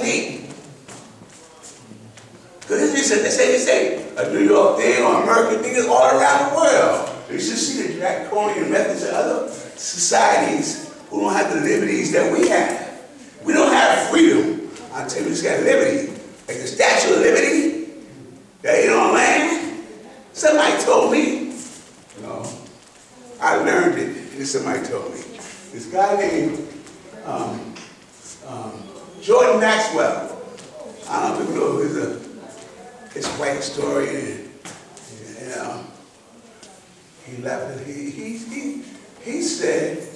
deep. Because they say a New York thing or American thing is all around the world. You should see the draconian methods of other societies who don't have the liberties that we have. We don't have freedom. I'll tell you, we just got liberty. Like the Statue of Liberty, that ain't on land. Somebody told me, you know, I learned it, and somebody told me. This guy named Jordan Maxwell. I don't know if people know his white historian. You know, he left it. He said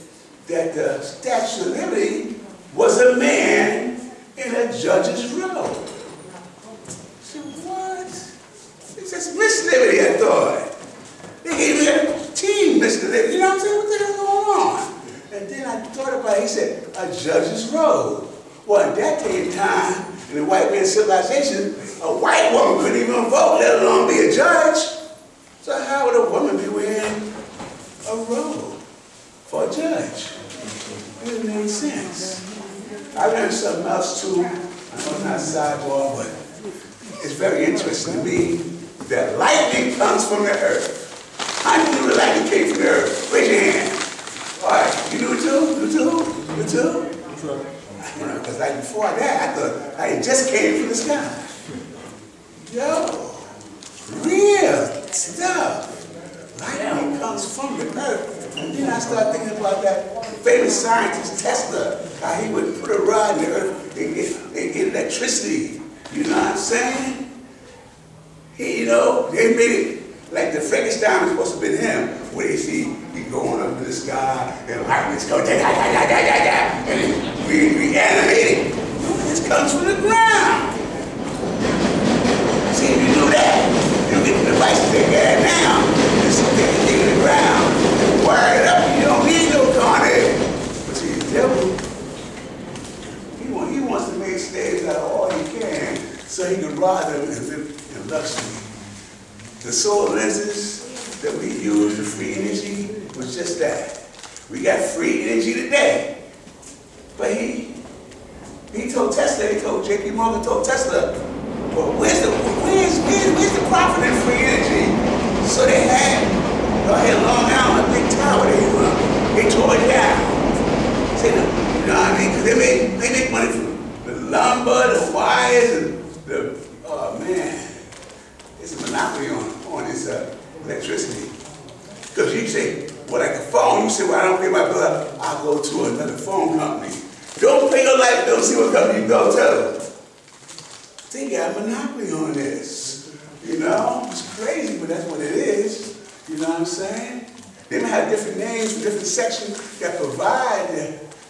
that the Statue of Liberty was a man in a judge's robe. I said, what? He says, Miss Liberty, I thought. They gave me a team, Mr. Liberty. You know what I'm saying? What the hell's going on? And then I thought about it. He said, a judge's robe. Well, at that day and time, in the white man's civilization, a white woman couldn't even vote, let alone be a judge. So how would a woman be wearing a robe for a judge? It doesn't make sense. I learned something else too. I know it's not sidebar, but it's very interesting to me that lightning comes from the earth. How do you know the lightning came from the earth? Raise your hand. All right, you do it too? You too? You too? You know, because like before that, I thought it just came from the sky. Yo, real stuff. Lightning comes from the earth. And then I started thinking about that famous scientist Tesla, how he would put a rod in the earth and get electricity. You know what I'm saying? He, you know, they made it like the Frankenstein was supposed to be him, where they see he going up to the sky and lightning's going da da da da da da da, and reanimated. This comes from the ground. See, if you do that, you get the devices they got now. Just stick the thing in the ground, wire it up. You don't need no Carnegie. But see, the devil, he wants to make slaves out of all he can, so he can rob them and live in luxury. The solar lenses that we use, the free energy, was just that. We got free energy today. But he told Tesla, he told J.P. Morgan, told Tesla, well, where's the profit in free energy? So they had, right here in Long Island, a big tower they tore it down. See, you know what I mean? Because they make money from the lumber, the wires, and the, oh man, it's a monopoly on this electricity. Because you say, well, like a phone, you say, well, I don't pay my bill, I'll go to another phone company. Don't pay your light bill, see what company you go to. They got a monopoly on this. You know, it's crazy, but that's what it is. You know what I'm saying? They may have different names for different sections that provide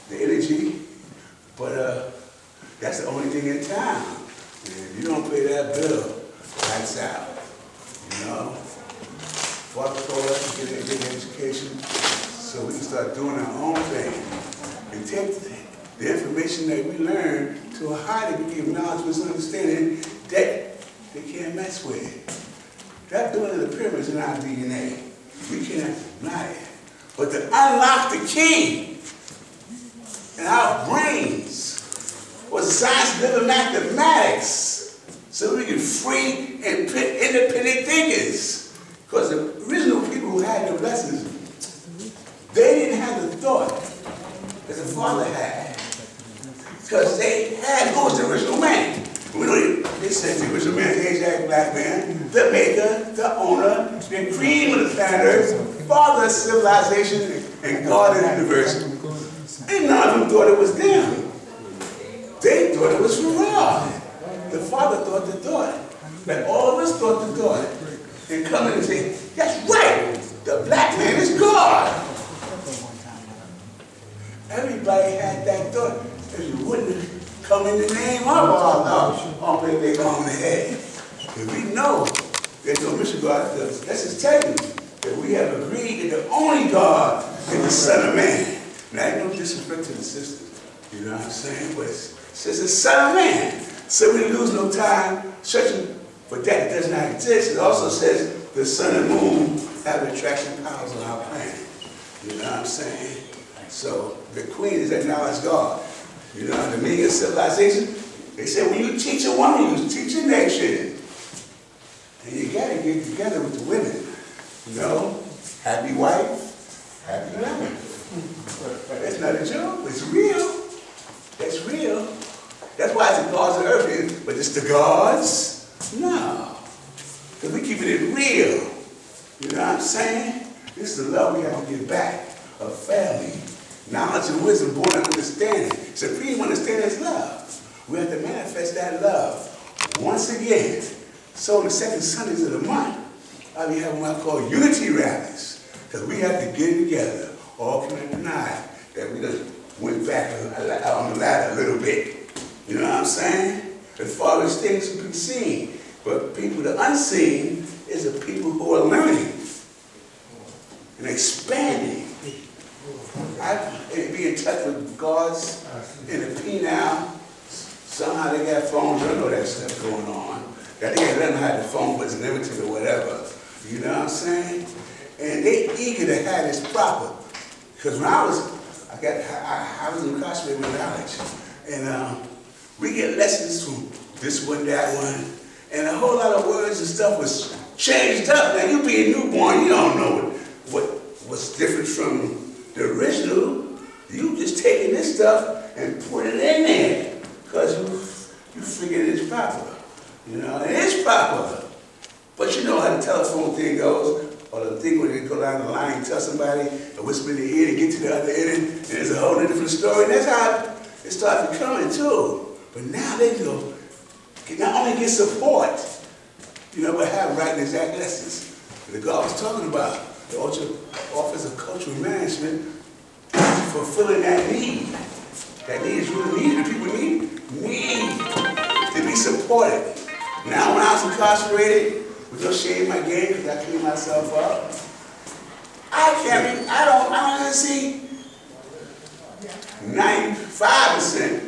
the energy, but that's the only thing in town. And if you don't pay that bill, lights out. You know? Father told us to get a big education so we can start doing our own thing and take the information that we learn to a higher degree of knowledge with understanding that they can't mess with. That building of the pyramids in our DNA. We cannot deny it. But to unlock the key in our brains was the science of mathematics so we can free and independent thinkers. Because the original people who had the lessons, they didn't have the thought that the Father had. Because they had, who was the original man? We know they said the original man, the Asiatic black man, the maker, the owner, the cream of the planet Earth, father of civilization, and God of the universe. And none of them thought it was them. They thought it was Ra. The Father thought the thought. Like all of us thought the thought. And come in and say, that's right, the black man is God. Everybody had that thought. If you wouldn't come in the name of Allah, I'll put their on the head. If we know there's no mission God, let's just tell you that we have agreed that the only God is the Son of Man. Now, I no disrespect to the sisters, you know what I'm saying? But it says the Son of Man. So we lose no time searching for that that does not exist. It also says the sun and moon have attraction powers on our planet. You know what I'm saying? So the queen is acknowledged God. You know, the meaning of civilization They said when you teach a woman, you teach a nation. And you gotta get together with the women. You know, happy wife, happy life. That's not a joke, it's real. That's real. That's why it's the gods of earth, but it's the gods? No. Because we keeping it real. You know what I'm saying? This is the love we have to give back. A family. Knowledge and wisdom born of understanding. Supreme understanding is love. We have to manifest that love once again. So on the second Sundays of the month, I'll be having what I call unity rallies. Because we have to get together. All can deny that we just went back on the ladder a little bit. You know what I'm saying? As far as things can be seen. But people, the unseen, is the people who are learning and expanding. I be in touch with guards in the penal. Somehow they got phones, I don't know that stuff going on. That they let them have the phone was limited or whatever. You know what I'm saying? And they eager to have this proper. Because when I was incarcerated with knowledge. And we get lessons from this one, that one. And a whole lot of words and stuff was changed up. Now you being newborn, you don't know what's different from the original. You just taking this stuff and put it in there. Because you figure it's proper. You know, it is proper. But you know how the telephone thing goes. Or the thing where they go down the line and tell somebody and whisper in their ear and get to the other end, and it's a whole different story. And that's how it started becoming too. But now they go, not only get support, you know, but have right and exact lessons. The God was talking about, the Office of Cultural Management, fulfilling that need. That need is really needed. The people need to be supported. Now when I was incarcerated, with no shame in my game, because I cleaned myself up, I don't even see 95%,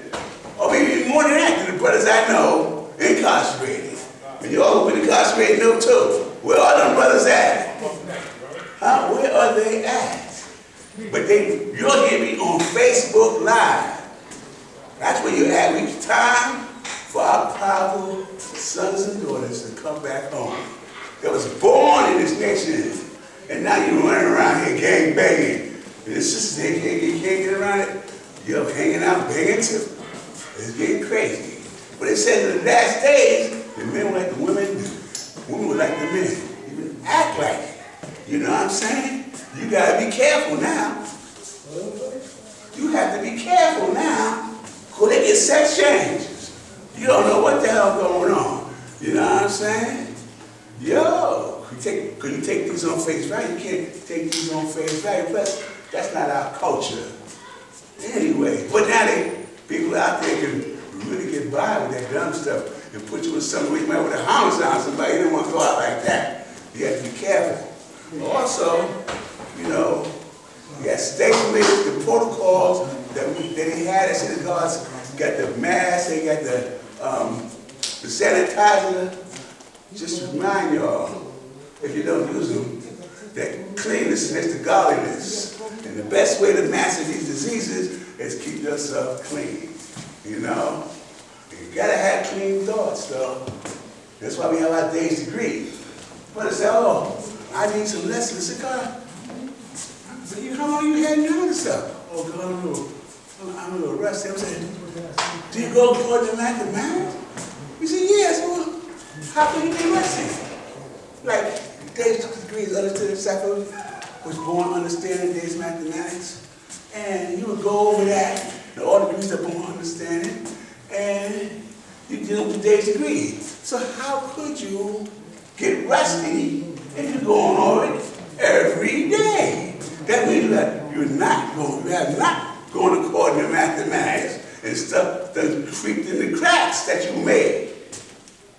or maybe more than that, of the brothers I know incarcerated. And you all who've been incarcerated know too. Where are them brothers at? Huh? Where are they at? But you'll hear me on Facebook Live. That's where you're at. It's time for our powerful sons and daughters to come back home. That was born in this nation. And now you're running around here gang banging. And the sisters, they can't get around it. You're hanging out banging too. It's getting crazy. But it says in the last days, the men were like the women were like the men. Even act like it. You know what I'm saying? You gotta be careful now. You have to be careful now, because they get sex changes. You don't know what the hell going on. You know what I'm saying? Yo, could you take these on face value? You can't take these on face value. Plus, that's not our culture. Anyway, but now people out there can really get by with that dumb stuff and put you in some way, with a homicide on somebody. You don't want to go out like that. You have to be careful. Also, you know, you got state-related the protocols that they had at City Guards. Got the mask, they got the sanitizer. Just remind y'all, if you don't use them, that cleanliness next to godliness. And the best way to master these diseases is keep yourself clean. You know? You gotta have clean thoughts, though. That's why we have our days to grieve. But I say, oh, I need some lessons. I said, God, how long you had doing this stuff? Oh, God, I'm a little rusty. I'm saying, do you go toward the mathematics? He said, yes. Well, how can you be rusty? Like, Dave's degrees, understood himself, was born understanding Dave's mathematics. And you would go over that, and all the degrees are born understanding, and you deal with Dave's degree. So how could you get rusty if you're going over it every day? That means that you have not going according to mathematics, and stuff that creeped in the cracks that you made.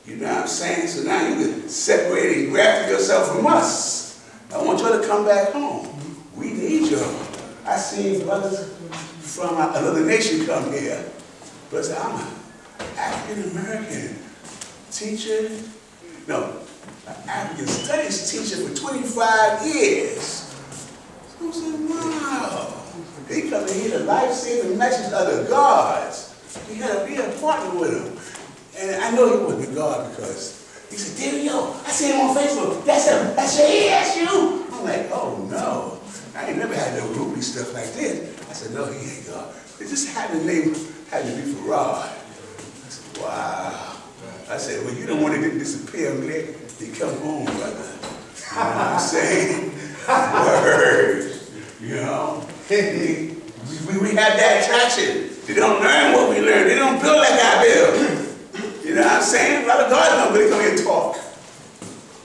You know what I'm saying? So now you can separate and graft yourself from us. I want y'all to come back home. We need y'all. I seen brothers from another nation come here. But say, I'm an African-American teacher. No, an African studies teacher for 25 years. So I said, wow. They come to hear the life-saving message of the gods. He had a partner with him. And I know he wasn't God because he said, Dario, I see him on Facebook. That's him. That's you. That's you. I'm like, oh no. I ain't never had no groupie stuff like this. I said, no, he ain't God. It just happened to name had to be for Rod. I said, wow. I said, well, you don't want to disappear, I'm glad you come home, brother. You know what I'm saying? Word. You know? We have that attraction. They don't learn what we learn. They don't build like I build. You know what I'm saying? A lot of God don't really come here and talk.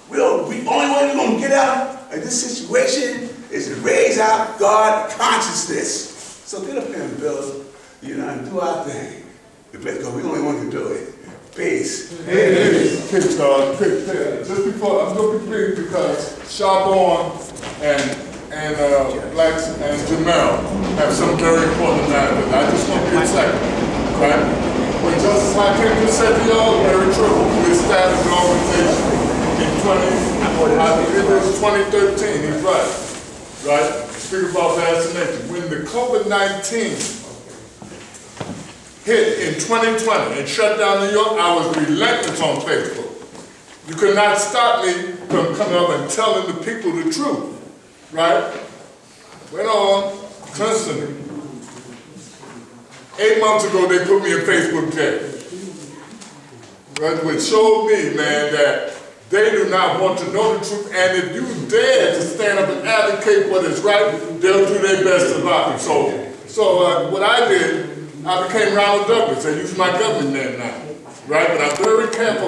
The only way we're going to get out of this situation is to raise our God consciousness. So get up here and build, you know, and do our thing. Because we only want to do it. Peace. Just before, I'm going to be brief because Charbon and Blacks and Jamel have some very important matters. I just want to be a second, right? What Justice Hakeem just said to y'all, very true. We established an organization in I believe it was 2013, he's right? Speak about vaccination. When the COVID-19 hit in 2020 and shut down New York, I was relentless on Facebook. You could not stop me from coming up and telling the people the truth, right? Went on, constantly. 8 months ago, they put me in Facebook jail. Right? Which showed me, man, that they do not want to know the truth, and if you dare to stand up and advocate what is right, they'll do their best to lie. So what I did, I became Ronald Douglas. I use my government name now, right? But I'm very careful